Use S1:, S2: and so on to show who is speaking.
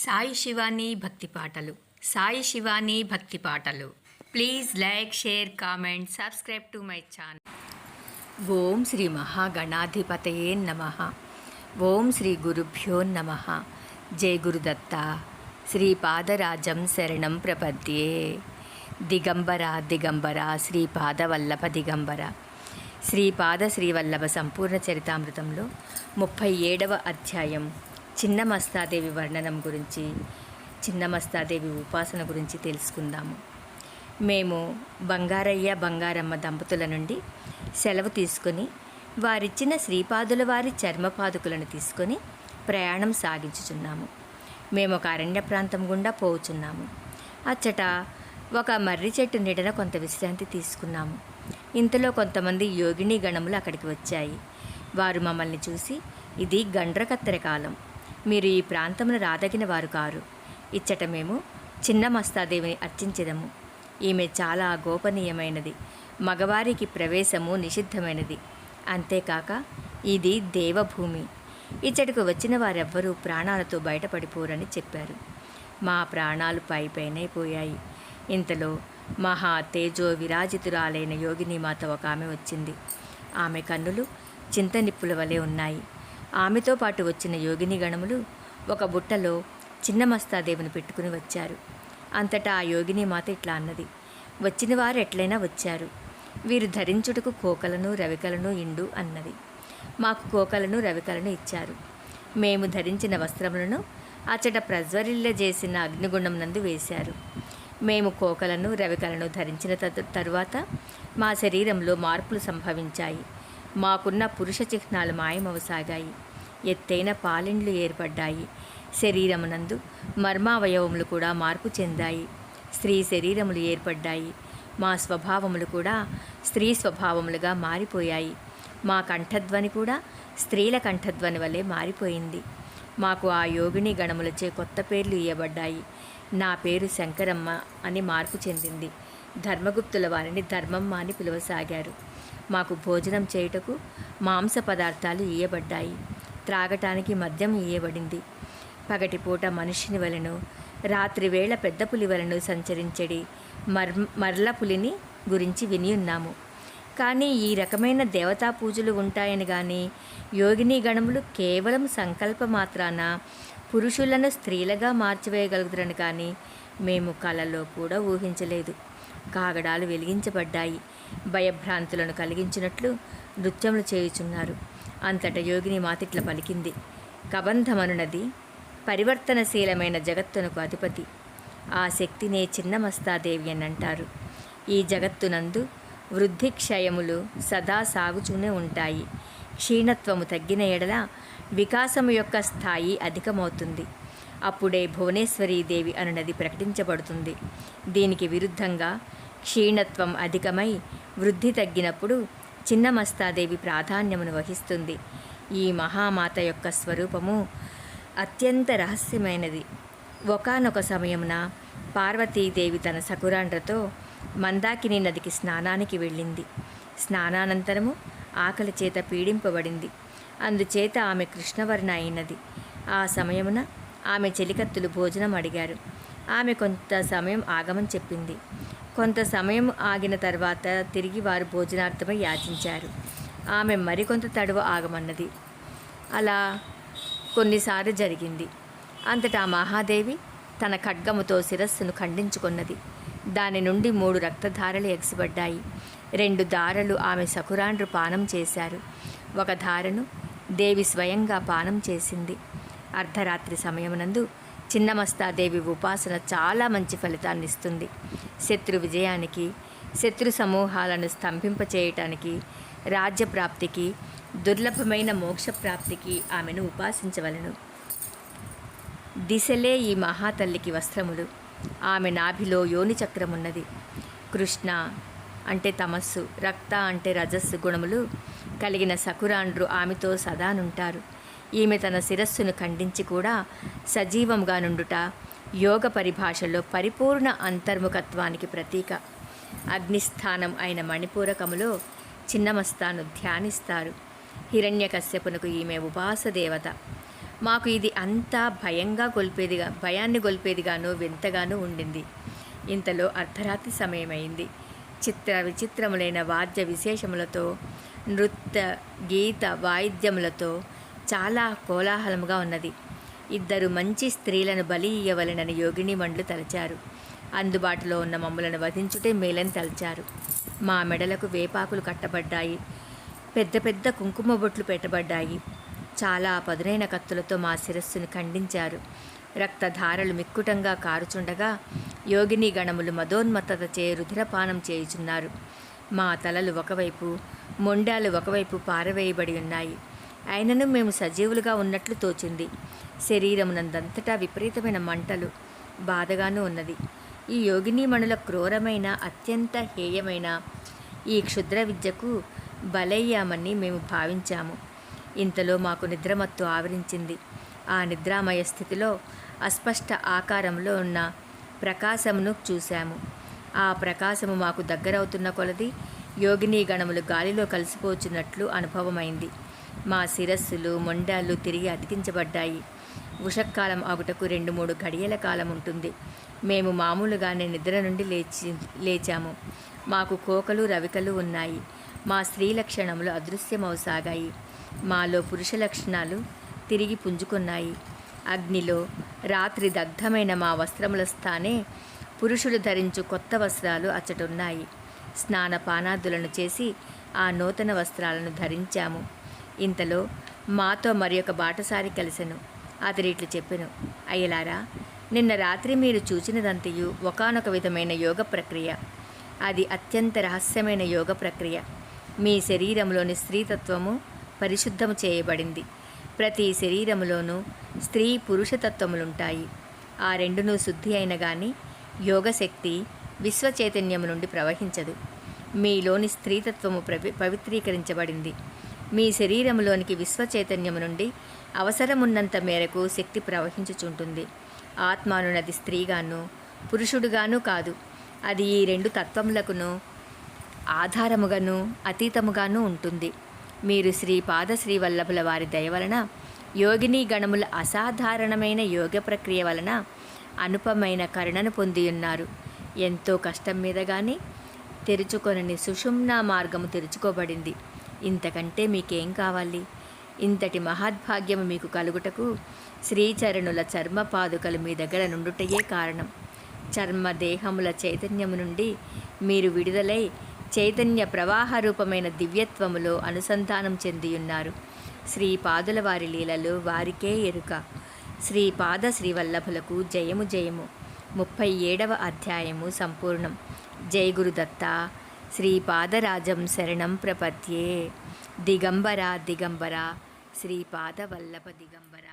S1: సాయి శివాని భక్తి పాటలు. సాయి శివాని భక్తి పాటలు. Please like, share, comment, subscribe to my channel. ఓం శ్రీ మహాగణాధిపతయే నమః. ఓం శ్రీ గురుభ్యో నమః. జై గురుదత్త. శ్రీపాదరాజం శరణం ప్రపద్యే. దిగంబర దిగంబర శ్రీపాదవల్లభ దిగంబర. శ్రీపాద శ్రీవల్లభ సంపూర్ణ చరితామృతంలో 37వ అధ్యాయం చిన్నమస్తాదేవి వర్ణనం గురించి, చిన్నమస్తాదేవి ఉపాసన గురించి తెలుసుకుందాము. మేము బంగారయ్య బంగారమ్మ దంపతుల నుండి సెలవు తీసుకొని వారిచ్చిన శ్రీపాదుల వారి చర్మపాదుకులను తీసుకొని ప్రయాణం సాగించుచున్నాము. మేము ఒక అరణ్య ప్రాంతం గుండా పోవుచున్నాము. అచ్చట ఒక మర్రి చెట్టు నీడన కొంత విశ్రాంతి తీసుకున్నాము. ఇంతలో కొంతమంది యోగిని గణములు అక్కడికి వచ్చాయి. వారు మమ్మల్ని చూసి, ఇది గండ్రకత్తెర కాలం, మీరు ఈ ప్రాంతమును రాదగిన వారు కారు. ఇచ్చట మేము చిన్నమస్తాదేవిని అర్చించెదము. ఈమె చాలా గోపనీయమైనది, మగవారికి ప్రవేశము నిషిద్ధమైనది. అంతేకాక ఇది దేవభూమి. ఇచ్చటకు వచ్చిన వారెవ్వరూ ప్రాణాలతో బయటపడిపోరని చెప్పారు. మా ప్రాణాలు పైపైనైపోయాయి. ఇంతలో మహా తేజో విరాజితురాలైన యోగిని మాత ఒక ఆమె వచ్చింది. ఆమె కన్నులు చింతనిప్పుల వలె ఉన్నాయి. ఆమెతో పాటు వచ్చిన యోగిని గణములు ఒక బుట్టలో చిన్నమస్తాదేవిని పెట్టుకుని వచ్చారు. అంతటా ఆ యోగిని మాత ఇట్లా అన్నది, వచ్చిన వారు ఎట్లయినా వచ్చారు, వీరు ధరించుటకు కోకలను రవికలను ఇండు అన్నది. మాకు కోకలను రవికలను ఇచ్చారు. మేము ధరించిన వస్త్రములను అచ్చట ప్రజ్వరిల్లజేసిన అగ్నిగుండం నందు వేశారు. మేము కోకలను రవికలను ధరించిన తరువాత మా శరీరంలో మార్పులు సంభవించాయి. మాకున్న పురుష చిహ్నాలు మాయమవసాగాయి. ఎత్తైన పాలిండ్లు ఏర్పడ్డాయి. శరీరమునందు మర్మావయవములు కూడా మార్పు చెందాయి. స్త్రీ శరీరములు ఏర్పడ్డాయి. మా స్వభావములు కూడా స్త్రీ స్వభావములుగా మారిపోయాయి. మా కంఠధ్వని కూడా స్త్రీల కంఠధ్వని వలె మారిపోయింది. మాకు ఆ యోగిని గణములచే కొత్త పేర్లు ఇయ్యబడ్డాయి. నా పేరు శంకరమ్మ అని మార్పు చెందింది. ధర్మగుప్తుల వారిని ధర్మమ్మ అని పిలువసాగారు. మాకు భోజనం చేయుటకు మాంస పదార్థాలు ఇయ్యబడ్డాయి. త్రాగటానికి మద్యం ఇయ్యబడింది. పగటిపూట మనిషిని వలెను, రాత్రివేళ పెద్ద పులి వలెను సంచరించడి మర్ల పులిని గురించి వినియున్నాము. కానీ ఈ రకమైన దేవతా పూజలు ఉంటాయని కానీ, యోగిని గణములు కేవలం సంకల్ప మాత్రాన పురుషులను స్త్రీలుగా మార్చివేయగలుగుతారని కానీ మేము కలలో కూడా ఊహించలేదు. కాగడాలు వెలిగించబడ్డాయి. భయభ్రాంతులను కలిగించినట్లు నృత్యములు చేయుచున్నారు. అంతటా యోగిని మాతిట్ల పలికింది, కబంధమనునది పరివర్తనశీలమైన జగత్తునకు అధిపతి. ఆ శక్తినే చిన్నమస్తాదేవి అని అంటారు. ఈ జగత్తునందు వృద్ధి క్షయములు సదా సాగుతూనే ఉంటాయి. క్షీణత్వము తగ్గిన ఎడల వికాసము యొక్క స్థాయి అధికమవుతుంది. అప్పుడే భువనేశ్వరీదేవి అనునది ప్రకటించబడుతుంది. దీనికి విరుద్ధంగా క్షీణత్వం అధికమై వృద్ధి తగ్గినప్పుడు చిన్నమస్తాదేవి ప్రాధాన్యమును వహిస్తుంది. ఈ మహామాత యొక్క స్వరూపము అత్యంత రహస్యమైనది. ఒకానొక సమయమున పార్వతీదేవి తన సకురాండ్రతో మందాకిని నదికి స్నానానికి వెళ్ళింది. స్నానానంతరము ఆకలి చేత పీడింపబడింది. అందుచేత ఆమె కృష్ణవర్ణ అయినది. ఆ సమయమున ఆమె చెలికత్తులు భోజనం అడిగారు. ఆమె కొంత సమయం ఆగమని చెప్పింది. కొంత సమయం ఆగిన తర్వాత తిరిగి వారు భోజనార్థమై యాచించారు. ఆమె మరికొంత తడువ ఆగమన్నది. అలా కొన్నిసార్లు జరిగింది. అంతటా మహాదేవి తన ఖడ్గముతో శిరస్సును ఖండించుకున్నది. దాని నుండి 3 రక్తధారలు ఎగసిపడ్డాయి. 2 ధారలు ఆమె సకురాండ్రు పానం చేశారు. ఒక ధారను దేవి స్వయంగా పానం చేసింది. అర్ధరాత్రి సమయమునందు చిన్నమస్తాదేవి ఉపాసన చాలా మంచి ఫలితాన్ని ఇస్తుంది. శత్రు విజయానికి, శత్రు సమూహాలను స్తంభింపచేయటానికి, రాజ్యప్రాప్తికి, దుర్లభమైన మోక్షప్రాప్తికి ఆమెను ఉపాసించవలెను. దిశలే ఈ మహాతల్లికి వస్త్రములు. ఆమె నాభిలో యోని చక్రమున్నది. కృష్ణ అంటే తమస్సు, రక్త అంటే రజస్సు గుణములు కలిగిన సకురాండ్రు ఆమెతో సదానుంటారు. ఈమె తన శిరస్సును ఖండించి కూడా సజీవంగా నుండుట యోగ పరిభాషలో పరిపూర్ణ అంతర్ముఖత్వానికి ప్రతీక. అగ్నిస్థానం అయిన మణిపూరకములో చిన్నమస్తాను ధ్యానిస్తారు. హిరణ్యకశ్యపునకు ఈమె ఉపాస దేవత. మాకు ఇది అంతా భయాన్ని గొల్పేదిగాను వింతగానూ ఉండింది. ఇంతలో అర్ధరాత్రి సమయమైంది. చిత్ర విచిత్రములైన వాద్య విశేషములతో, నృత్య గీత వాయిద్యములతో చాలా కోలాహలముగా ఉన్నది. 2 మంచి స్త్రీలను బలి ఇయ్యవలెనని యోగిని మండలు తలచారు. అందుబాటులో ఉన్న మమ్ములను వధించుటే మేలని తలచారు. మా మెడలకు వేపాకులు కట్టబడ్డాయి. పెద్ద పెద్ద కుంకుమ బొట్లు పెట్టబడ్డాయి. చాలా పదునైన కత్తులతో మా శిరస్సును ఖండించారు. రక్తధారలు మిక్కుటంగా కారుచుండగా యోగిని గణములు మదోన్మత్తతచే రుధిరపానం చేయుచున్నారు. మా తలలు ఒకవైపు, మొండాలు ఒకవైపు పారవేయబడి ఉన్నాయి. అయినను మేము సజీవులుగా ఉన్నట్లు తోచింది. శరీరమునందంతటా విపరీతమైన మంటలు, బాధగానూ ఉన్నది. ఈ యోగినీమణుల క్రూరమైన, అత్యంత హేయమైన ఈ క్షుద్ర విద్యకు బలయ్యామని మేము భావించాము. ఇంతలో మాకు నిద్రమత్తు ఆవరించింది. ఆ నిద్రామయ స్థితిలో అస్పష్ట ఆకారంలో ఉన్న ప్రకాశమును చూశాము. ఆ ప్రకాశము మాకు దగ్గరవుతున్న కొలది యోగిని గణములు గాలిలో కలిసిపోచున్నట్లు అనుభవమైంది. మా శిరస్సులు, మొండాళ్ళు తిరిగి అతికించబడ్డాయి. ఉషక్కాలం ఆగుటకు 2-3 గడియల కాలం ఉంటుంది. మేము మామూలుగానే నిద్ర నుండి లేచాము. మాకు కోకలు, రవికలు ఉన్నాయి. మా స్త్రీ లక్షణములు అదృశ్యమవసాగాయి. మాలో పురుష లక్షణాలు తిరిగి పుంజుకున్నాయి. అగ్నిలో రాత్రి దగ్ధమైన మా వస్త్రముల స్థానే పురుషులు ధరించు కొత్త వస్త్రాలు అచ్చటున్నాయి. స్నానపానాదులను చేసి ఆ నూతన వస్త్రాలను ధరించాము. ఇంతలో మాతో మరి ఒక బాటసారి కలిసెను. అతడిట్లు చెప్పెను, అయ్యలారా, నిన్న రాత్రి మీరు చూచినదంతయు ఒకానొక విధమైన యోగ ప్రక్రియ. అది అత్యంత రహస్యమైన యోగ ప్రక్రియ. మీ శరీరంలోని స్త్రీతత్వము పరిశుద్ధము చేయబడింది. ప్రతి శరీరములోనూ స్త్రీ పురుషతత్వములుంటాయి. ఆ రెండునూ శుద్ధి అయిన గాని యోగశక్తి విశ్వచైతన్యము నుండి ప్రవహించదు. మీలోని స్త్రీతత్వము పవిత్రీకరించబడింది. మీ శరీరములోనికి విశ్వచైతన్యము నుండి అవసరమున్నంత మేరకు శక్తి ప్రవహించుచుంటుంది. ఆత్మానునది స్త్రీగాను పురుషుడుగాను కాదు. అది ఈ 2 తత్వములకును ఆధారముగాను అతీతముగాను ఉంటుంది. మీరు శ్రీవల్లభుల వారి దయవలన యోగిని గణముల అసాధారణమైన యోగ ప్రక్రియ వలన అనుపమైన కరుణను పొందియున్నారు. ఎంతో కష్టం మీద కానీ తెరుచుకొనని సుషుమ్నా మార్గము తెరుచుకోబడింది. ఇంతకంటే మీకేం కావాలి? ఇంతటి మహద్భాగ్యము మీకు కలుగుటకు శ్రీచరణుల చర్మ పాదుకలు మీ దగ్గర నుండుటయే కారణం. చర్మ దేహముల చైతన్యము నుండి మీరు విడుదలై చైతన్య ప్రవాహ రూపమైన దివ్యత్వములో అనుసంధానం చెందియున్నారు. శ్రీపాదుల వారి లీలలు వారికే ఎరుక. శ్రీపాద శ్రీవల్లభులకు జయము జయము. 37వ అధ్యాయము సంపూర్ణం. జై గురుదత్త. శ్రీపాదరాజం శరణం ప్రపద్యే. దిగంబర దిగంబర శ్రీపాద వల్లభ దిగంబర.